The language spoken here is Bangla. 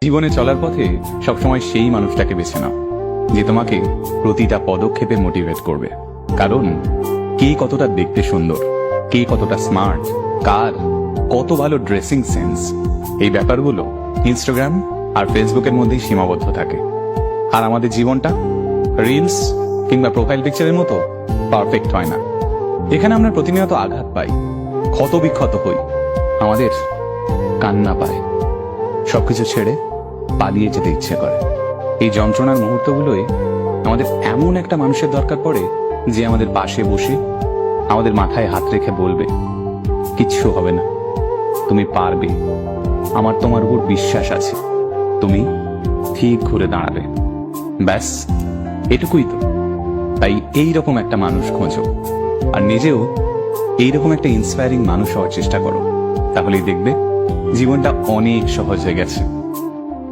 জীবনে চলার পথে সবসময় সেই মানুষটাকে বেছে নাও যে তোমাকে প্রতিটা পদক্ষেপে মোটিভেট করবে। কারণ কে কতটা দেখতে সুন্দর, কে কতটা স্মার্ট, কার কত ভালো ড্রেসিং সেন্স, এই ব্যাপারগুলো ইনস্টাগ্রাম আর ফেসবুকের মধ্যেই সীমাবদ্ধ থাকে। আর আমাদের জীবনটা রিলস কিংবা প্রোফাইল পিকচারের মতো পারফেক্ট হয় না। এখানে আমরা প্রতিনিয়ত আঘাত পাই, ক্ষত বিক্ষত হই, আমাদের কান্না পায়, সবকিছু ছেড়ে পালিয়ে যেতে ইচ্ছে করে। এই যন্ত্রণার মুহূর্তগুলোয় আমাদের এমন একটা মানুষের দরকার পড়ে যে আমাদের পাশে বসে আমাদের মাথায় হাত রেখে বলবে, কিচ্ছু হবে না, তুমি পারবে, আমার তোমার উপর বিশ্বাস আছে, তুমি ঠিক ঘুরে দাঁড়াবে। ব্যাস এটুকুই তো। তাই এইরকম একটা মানুষ খোঁজো আর নিজেও এইরকম একটা ইন্সপায়ারিং মানুষ হওয়ার চেষ্টা করো, তাহলেই দেখবে জীবনটা অনেক সহজ হয়ে গেছে।